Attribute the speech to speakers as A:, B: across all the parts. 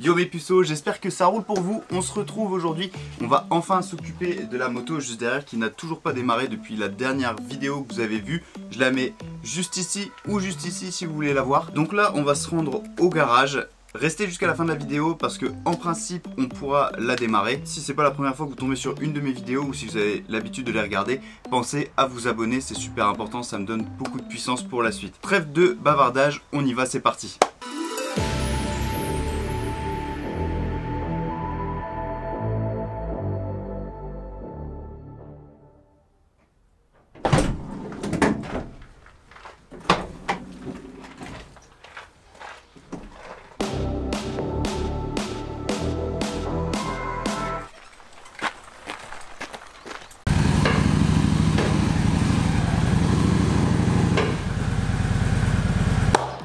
A: Yo mes puceaux, j'espère que ça roule pour vous. On se retrouve aujourd'hui, on va enfin s'occuper de la moto juste derrière qui n'a toujours pas démarré depuis la dernière vidéo que vous avez vue. Je la mets juste ici ou juste ici si vous voulez la voir. Donc là on va se rendre au garage. Restez jusqu'à la fin de la vidéo parce que en principe on pourra la démarrer. Si c'est pas la première fois que vous tombez sur une de mes vidéos ou si vous avez l'habitude de les regarder, pensez à vous abonner, c'est super important, ça me donne beaucoup de puissance pour la suite. Trêve de bavardage, on y va, c'est parti.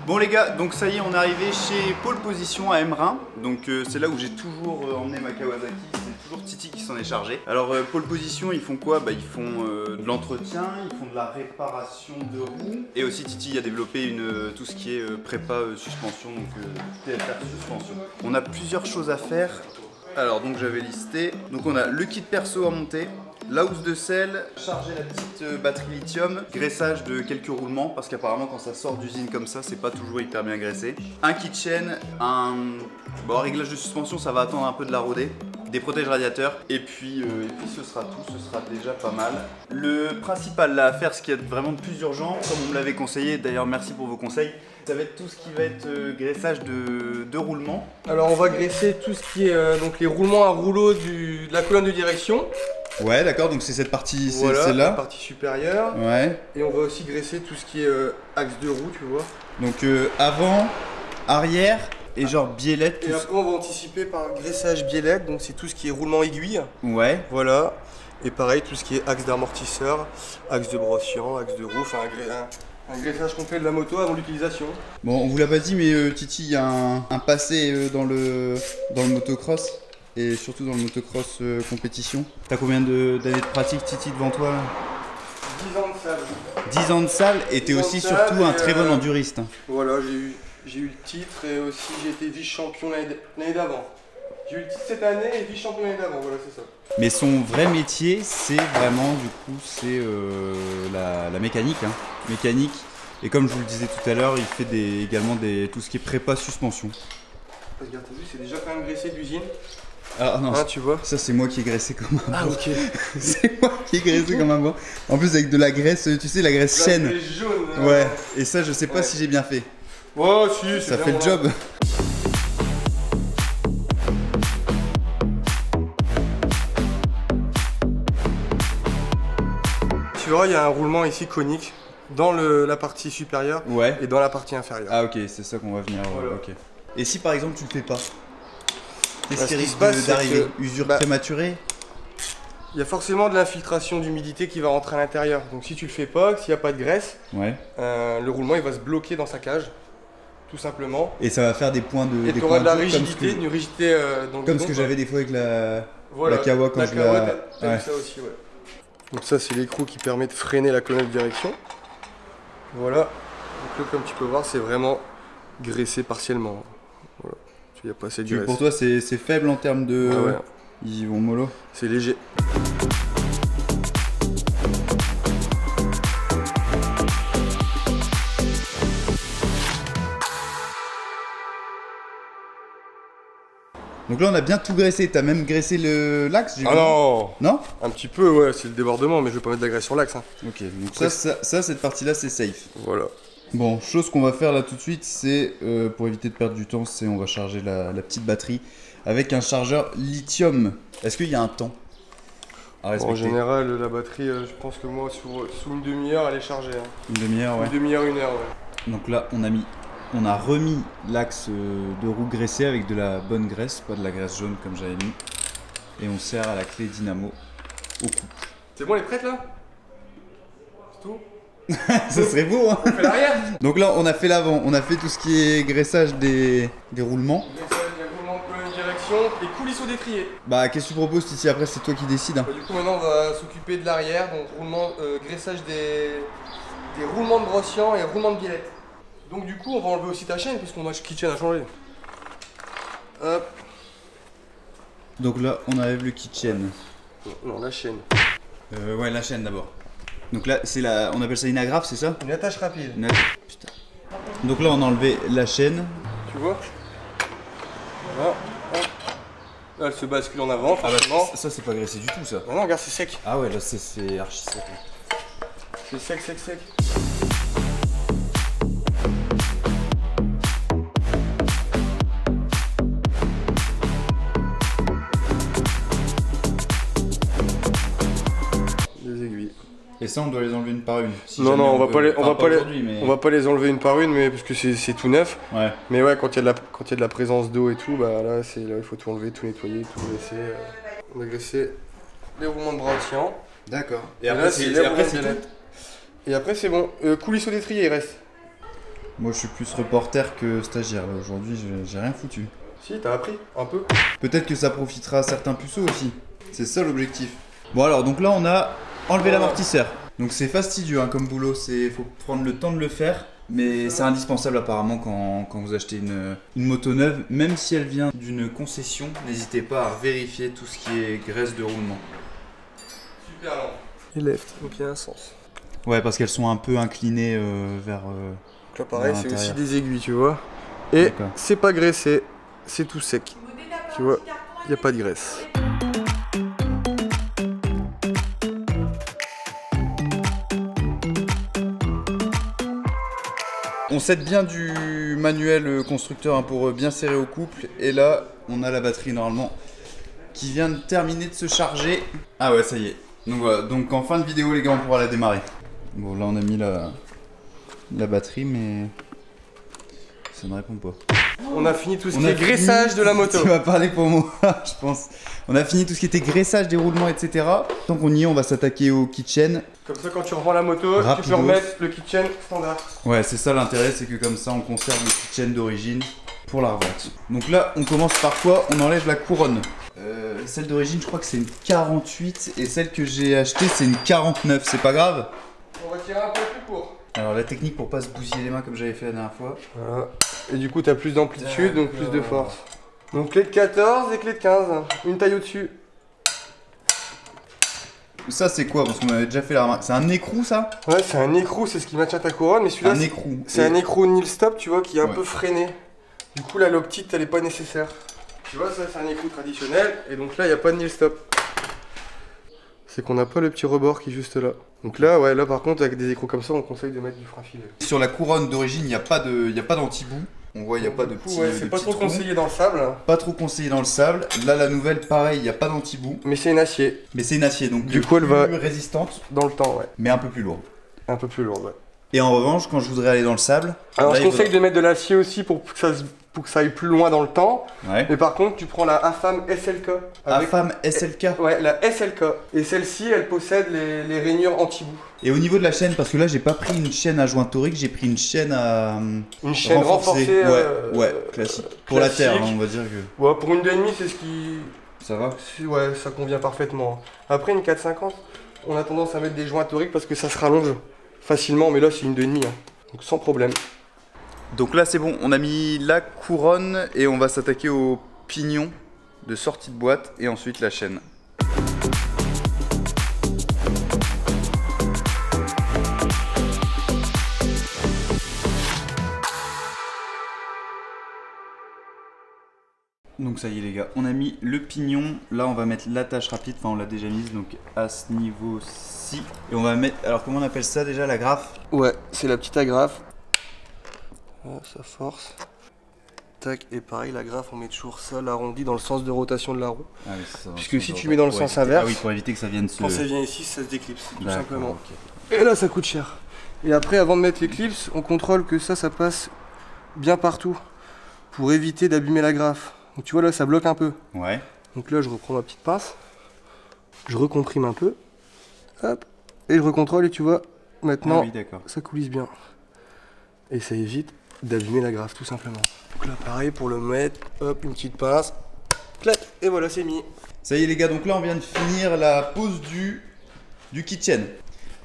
A: Bon les gars, donc ça y est, on est arrivé chez Pole Position à Embrun. Donc c'est là où j'ai toujours emmené ma Kawasaki, c'est toujours Titi qui s'en est chargé. Alors Pole Position, ils font quoi? Ils font de l'entretien, ils font de la réparation de roues. Et aussi Titi a développé tout ce qui est prépa suspension, donc TFR suspension. On a plusieurs choses à faire. Alors donc j'avais listé, donc on a le kit perso à monter, la housse de selle, charger la petite batterie lithium, graissage de quelques roulements parce qu'apparemment quand ça sort d'usine comme ça c'est pas toujours hyper bien graissé, un kit chain, un réglage de suspension, ça va attendre un peu de la roder, des protèges radiateurs et puis ce sera tout, ce sera déjà pas mal. Le principal là à faire, ce qui est vraiment le plus urgent, comme on me l'avait conseillé, d'ailleurs merci pour vos conseils, ça va être tout ce qui va être graissage de roulement.
B: Alors on va graisser tout ce qui est donc les roulements à rouleau de la colonne de direction.
A: Ouais d'accord, donc c'est cette partie,
B: voilà,
A: c'est celle-là.
B: La partie supérieure.
A: Ouais.
B: Et on va aussi graisser tout ce qui est axe de roue, tu vois.
A: Donc avant, arrière et genre biellette.
B: Et après on va anticiper par graissage biellette, donc c'est tout ce qui est roulement aiguille.
A: Ouais.
B: Voilà. Et pareil, tout ce qui est axe d'amortisseur, axe de brossiant, axe de roue, enfin un graissage complet de la moto avant l'utilisation.
A: Bon, on vous l'a pas dit, mais Titi, il y a un passé dans le motocross. Et surtout dans le motocross compétition. T'as combien d'années de pratique, Titi, devant toi là?
B: 10 ans de salle.
A: 10 ans de salle, et t'es aussi surtout un très bon enduriste.
B: Voilà, j'ai eu le titre et aussi j'ai été vice-champion l'année d'avant. J'ai eu le titre cette année et vice-champion l'année d'avant, voilà c'est ça.
A: Mais son vrai métier, c'est vraiment du coup, c'est la mécanique. Hein. Mécanique. Et comme je vous le disais tout à l'heure, il fait également tout ce qui est prépa suspension.
B: Regarde, t'as vu, c'est déjà quand même graissé d'usine.
A: Ah non,
B: tu vois.
A: Ça c'est moi qui ai graissé comme un
B: Ah ok.
A: C'est moi qui ai graissé comme un bois. En plus avec de la graisse, tu sais, la graisse chêne.
B: La graisse jaune.
A: Ouais, et ça je sais pas si j'ai bien fait.
B: Oh si,
A: ça fait le job.
B: Tu vois, il y a un roulement ici conique dans la partie supérieure et dans la partie inférieure.
A: Ah ok, c'est ça qu'on va venir.
B: Voilà.
A: Okay. Et si par exemple tu le fais pas? Qu'est-ce qui risque
B: passe
A: d'arriver? Usure prématurée?
B: Il y a forcément de l'infiltration d'humidité qui va rentrer à l'intérieur. Donc si tu le fais pas, s'il n'y a pas de graisse, le roulement il va se bloquer dans sa cage, tout simplement.
A: Et ça va faire des points de.
B: Et tu auras de la rigidité, une rigidité
A: comme ce que j'avais des fois avec la Kawa quand
B: la
A: je la.
B: T'as vu ça aussi, ouais. Donc ça c'est l'écrou qui permet de freiner la colonne de direction. Voilà. Donc là comme tu peux voir c'est vraiment graissé partiellement. Voilà. Il n'y a pas assez de graisse.
A: Pour toi c'est faible en termes de...
B: Ouais.
A: Ils vont mollo.
B: C'est léger.
A: Donc là on a bien tout graissé, t'as même graissé l'axe?
B: Ah non.
A: Non?
B: Un petit peu ouais, c'est le débordement mais je vais pas mettre de la graisse sur l'axe. Hein.
A: Ok, donc ça cette partie là c'est safe.
B: Voilà. Bon,
A: chose qu'on va faire là tout de suite, c'est pour éviter de perdre du temps, c'est on va charger la petite batterie avec un chargeur lithium. Est-ce qu'il y a un temps à respecter?
B: En général, la batterie, je pense que moi, sous une demi-heure, elle est chargée. Hein.
A: Une demi-heure, ouais.
B: Une demi-heure, une heure, ouais.
A: Donc là, on a remis l'axe de roue graissé avec de la bonne graisse, pas de la graisse jaune comme j'avais mis. Et on sert à la clé dynamo au couple.
B: C'est bon, elle est prête là? C'est tout?
A: Ça serait beau hein.
B: On fait l'arrière.
A: Donc là on a fait l'avant, on a fait tout ce qui est graissage des roulements.
B: Graissage des roulements de colonne de direction et coulisses au détrier.
A: Bah qu'est-ce que tu proposes Titi? Après c'est toi qui décides hein.
B: Du coup maintenant on va s'occuper de l'arrière, donc graissage des roulements de brossiant et roulements de biellette. Donc du coup on va enlever aussi ta chaîne puisqu'on a kit chaîne à changer. Hop.
A: Donc là, on enlève le kitchen.
B: Non, la chaîne.
A: Ouais, la chaîne d'abord. Donc là, c'est on appelle ça une agrafe, c'est ça?
B: Une attache rapide.
A: Putain. Donc là, on a enlevé la chaîne.
B: Tu vois? Voilà. Là, elle se bascule en avant, forcément.
A: Ça c'est pas graissé du tout, ça.
B: Non, regarde, c'est sec.
A: Ah ouais, là, c'est archi sec.
B: C'est sec, sec, sec. Des aiguilles.
A: Et ça, on doit les enlever une par une. Si
B: Non,
A: jamais
B: non, on va pas les enlever une par une, mais parce que c'est tout neuf.
A: Ouais.
B: Mais ouais, quand il y a de la présence d'eau et tout, bah là, il faut tout enlever, tout nettoyer, tout graisser. On a graissé les roulements de bras oscillants.
A: D'accord.
B: Et après, c'est tout. Et après, c'est bon. Coulisse au d'étrier, il reste.
A: Moi, je suis plus reporter que stagiaire. Là, aujourd'hui, j'ai rien foutu.
B: Si, t'as appris, un peu.
A: Peut-être que ça profitera à certains puceaux aussi. C'est ça l'objectif. Bon, alors, donc là, on a enlevé l'amortisseur. Donc, c'est fastidieux hein, comme boulot. Faut prendre le temps de le faire. Mais c'est indispensable apparemment quand vous achetez une moto neuve. Même si elle vient d'une concession, n'hésitez pas à vérifier tout ce qui est graisse de roulement.
B: Super lent. Et left, donc il y a un sens.
A: Ouais, parce qu'elles sont un peu inclinées vers...
B: Donc là pareil, c'est aussi des aiguilles, tu vois. Et c'est pas graissé, c'est tout sec. Tu vois, il n'y a pas de graisse.
A: On s'aide bien du manuel constructeur hein, pour bien serrer au couple. Et là, on a la batterie normalement qui vient de terminer de se charger. Ah ouais, ça y est. Donc voilà, donc en fin de vidéo les gars, on pourra la démarrer. Bon là on a mis la batterie mais ça ne répond pas.
B: On a fini tout ce qui est graissage de la moto.
A: Tu vas parler pour moi, je pense. On a fini tout ce qui était graissage des roulements, etc. Tant qu'on y est, on va s'attaquer au kitchen.
B: Comme ça, quand tu revends la moto, tu peux remettre le kitchen standard. Ouais,
A: c'est ça l'intérêt, c'est que comme ça, on conserve le kitchen d'origine pour la revente. Donc là, on commence par quoi? On enlève la couronne. Celle d'origine, je crois que c'est une 48 et celle que j'ai achetée, c'est une 49. C'est pas grave?
B: On va tirer un peu plus court.
A: Alors la technique pour pas se bousiller les mains comme j'avais fait la dernière fois.
B: Voilà. Et du coup, tu as plus d'amplitude, donc plus de force. Donc clé de 14 et clé de 15. Une taille au-dessus.
A: Ça c'est quoi? Parce qu'on avait déjà fait la remarque. C'est un écrou ça?
B: Ouais, c'est un écrou, c'est ce qui maintient ta couronne. Mais celui-là, c'est un écrou nil stop, tu vois, qui est un peu freiné. Du coup, là, l'optique, elle est pas nécessaire. Tu vois, ça, c'est un écrou traditionnel. Et donc là, il n'y a pas de nil stop. C'est qu'on n'a pas le petit rebord qui est juste là. Donc là, ouais, là par contre, avec des écrous comme ça, on conseille de mettre du frein filé.
A: Sur la couronne d'origine, il n'y a pas d'anti-bout. On voit, il n'y a pas de petit.
B: Ouais, c'est pas trop conseillé dans le sable.
A: Pas trop conseillé dans le sable. Là, la nouvelle, pareil, il n'y a pas d'anti-bout.
B: Mais c'est une acier.
A: Donc
B: du coup, elle va
A: résistante.
B: Dans le temps, ouais.
A: Mais un peu plus lourde.
B: Un peu plus lourde, ouais.
A: Et en revanche, quand je voudrais aller dans le sable.
B: Alors, je conseille de mettre de l'acier aussi pour que ça aille plus loin dans le temps.
A: Ouais.
B: Mais par contre, tu prends la AFAM SLK.
A: AFAM SLK.
B: Ouais, la SLK. Et celle-ci, elle possède les rainures anti-bout.
A: Et au niveau de la chaîne, parce que là, j'ai pas pris une chaîne à joint torique, j'ai pris une chaîne à.
B: Une chaîne renforcée.
A: Ouais, classique. Pour la terre, hein, on va dire que.
B: Ouais, pour une 2,5, c'est ce qui.
A: Ça va?
B: Ouais, ça convient parfaitement. Après, une 4,50, on a tendance à mettre des joints toriques parce que ça se rallonge facilement, mais là, c'est une 2,5. Hein. Donc, sans problème.
A: Donc là c'est bon, on a mis la couronne et on va s'attaquer au pignon de sortie de boîte et ensuite la chaîne. Donc ça y est les gars, on a mis le pignon, là on va mettre l'attache rapide, enfin on l'a déjà mise donc à ce niveau-ci. Et on va mettre, alors comment on appelle ça déjà, la grafe?
B: Ouais, c'est la petite agrafe. Voilà, ça force. Tac, et pareil, la grafe, on met toujours ça, l'arrondi dans le sens de rotation de la roue.
A: Ah oui, c'est ça.
B: Puisque si tu mets dans le sens inverse.
A: Ah oui, pour éviter que ça vienne se.
B: Quand ça vient ici, ça se déclipse, tout simplement. Okay. Et là, ça coûte cher. Et après, avant de mettre l'éclipse, on contrôle que ça passe bien partout pour éviter d'abîmer la grafe. Donc tu vois là, ça bloque un peu.
A: Ouais.
B: Donc là, je reprends ma petite pince, je recomprime un peu, hop, et je recontrôle et tu vois, maintenant, ça coulisse bien. Et ça évite d'abîmer la grafe tout simplement. Donc là pareil pour le mettre, hop, une petite pince, clac, et voilà c'est mis.
A: Ça y est les gars, donc là on vient de finir la pose du kitchen.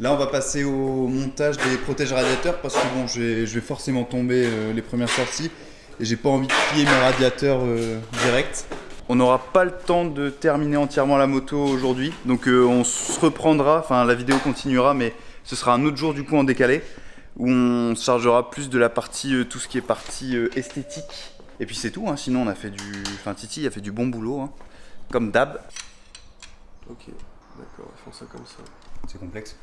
A: Là on va passer au montage des protèges radiateurs parce que bon je vais forcément tomber les premières sorties et j'ai pas envie de plier mes radiateurs direct. On n'aura pas le temps de terminer entièrement la moto aujourd'hui, donc on se reprendra, enfin la vidéo continuera, mais ce sera un autre jour du coup en décalé, où on se chargera plus de la partie, tout ce qui est partie esthétique. Et puis c'est tout, hein. Sinon on a fait du... Enfin Titi a fait du bon boulot, hein. Comme d'hab.
B: Ok, d'accord, ils font ça comme ça.
A: C'est complexe.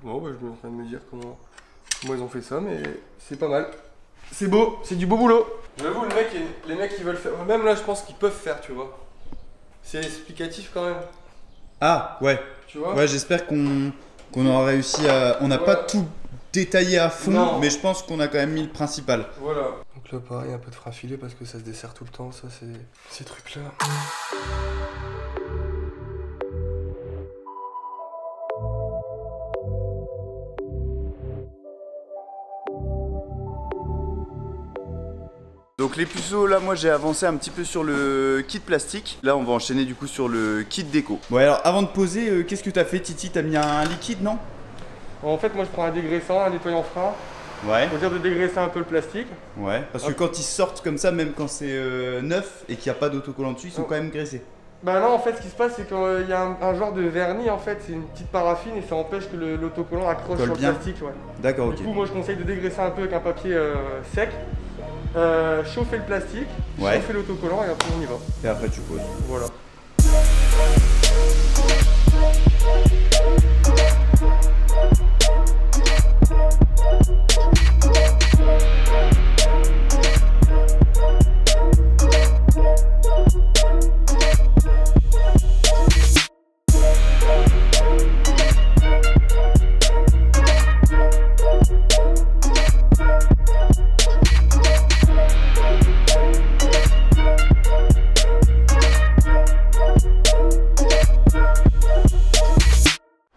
B: Bon, bah, je suis en train de me dire comment ils ont fait ça, mais c'est pas mal. C'est beau, c'est du beau boulot. J'avoue, les mecs qui veulent faire, même là je pense qu'ils peuvent faire, tu vois. C'est explicatif quand même.
A: Ah ouais,
B: tu vois.
A: Ouais, j'espère qu'on aura réussi à... On n'a pas tout détaillé à fond, non. Mais je pense qu'on a quand même mis le principal.
B: Voilà. Donc là pareil, un peu de frein filé parce que ça se dessert tout le temps, ça c'est ces trucs là.
A: Donc les puceaux, là moi j'ai avancé un petit peu sur le kit plastique. Là on va enchaîner du coup sur le kit déco. Bon alors avant de poser, qu'est-ce que t'as fait Titi? T'as mis un liquide, non?
B: En fait moi je prends un dégraissant, un nettoyant frein.
A: Ouais.
B: Pour dire de dégraisser un peu le plastique.
A: Ouais, parce que quand ils sortent comme ça, même quand c'est neuf et qu'il n'y a pas d'autocollant dessus, ils sont quand même graissés.
B: Bah non, en fait ce qui se passe c'est qu'il y a un genre de vernis en fait, c'est une petite paraffine et ça empêche que l'autocollant accroche sur le plastique. Ouais.
A: D'accord, ok.
B: Du coup moi je conseille de dégraisser un peu avec un papier sec. Chauffer le plastique,
A: ouais.
B: Chauffer l'autocollant et après on y va.
A: Et après tu poses.
B: Voilà.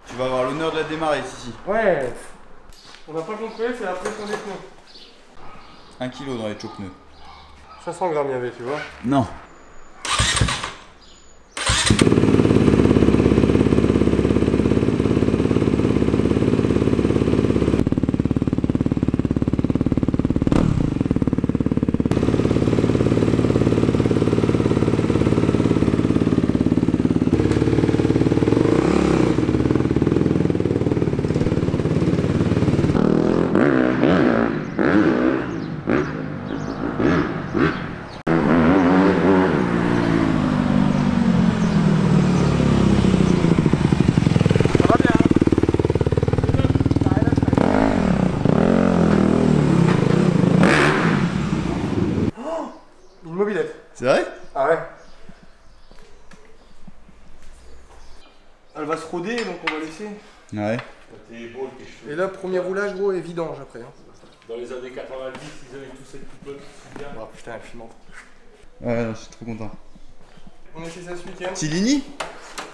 A: Tu vas avoir l'honneur de la démarrer ici.
B: Ouais. On n'a pas contrôlé, c'est la pression des pneus.
A: 1 kg dans les chocs-pneus.
B: 500 grammes il y avait, tu vois.
A: Non. C'est vrai?
B: Ah ouais. Elle va se roder donc on va laisser.
A: Ouais.
B: Et là premier roulage gros et vidange après. Hein.
C: Dans les années 90 ils avaient tous cette coupe bien.
B: Oh putain elle filmante.
A: Ouais je suis trop content.
B: On essaie ça ce week-end.
A: Tilini?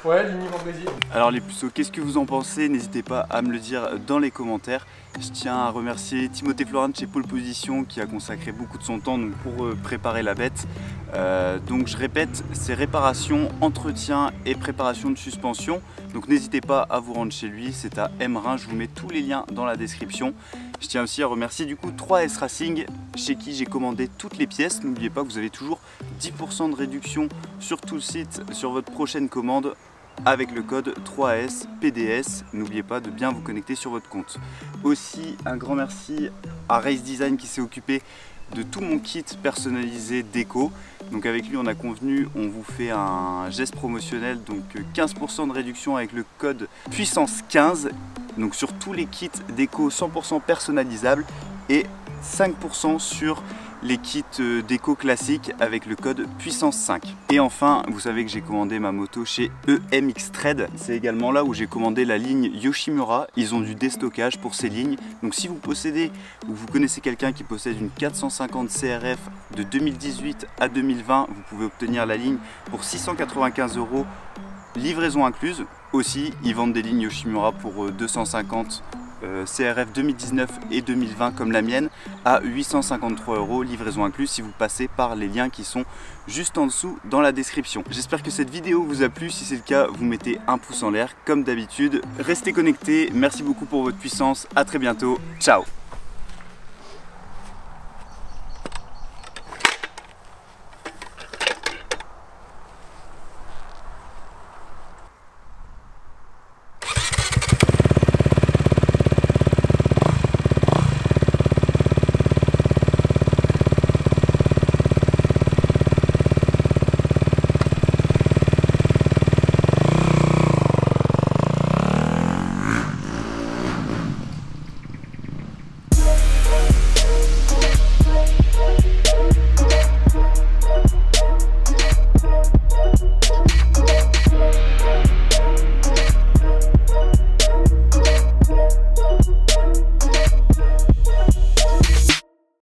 B: Ouais, Ligny en Brésil.
A: Alors les puceaux, qu'est-ce que vous en pensez? N'hésitez pas à me le dire dans les commentaires. Je tiens à remercier Timothée Florent de chez Pole Position qui a consacré beaucoup de son temps donc, pour préparer la bête. Donc je répète, c'est réparation, entretien et préparation de suspension. Donc n'hésitez pas à vous rendre chez lui, c'est à Embrun, je vous mets tous les liens dans la description. Je tiens aussi à remercier du coup 3S Racing chez qui j'ai commandé toutes les pièces. N'oubliez pas que vous avez toujours 10% de réduction sur tout le site sur votre prochaine commande avec le code 3S PDS. N'oubliez pas de bien vous connecter sur votre compte. Aussi un grand merci à Race Design qui s'est occupé de tout mon kit personnalisé déco. Donc avec lui on a convenu, on vous fait un geste promotionnel, donc 15% de réduction avec le code puissance 15, donc sur tous les kits déco 100% personnalisables et 5% sur les kits déco classiques avec le code puissance 5. Et enfin, vous savez que j'ai commandé ma moto chez EMX Trade. C'est également là où j'ai commandé la ligne Yoshimura. Ils ont du déstockage pour ces lignes. Donc si vous possédez ou vous connaissez quelqu'un qui possède une 450 CRF de 2018 à 2020, vous pouvez obtenir la ligne pour 695 €, livraison incluse. Aussi, ils vendent des lignes Yoshimura pour 250 CRF 2019 et 2020 comme la mienne à 853 €, livraison incluse si vous passez par les liens qui sont juste en dessous dans la description. J'espère que cette vidéo vous a plu, si c'est le cas vous mettez un pouce en l'air comme d'habitude. Restez connectés, merci beaucoup pour votre puissance, à très bientôt, ciao.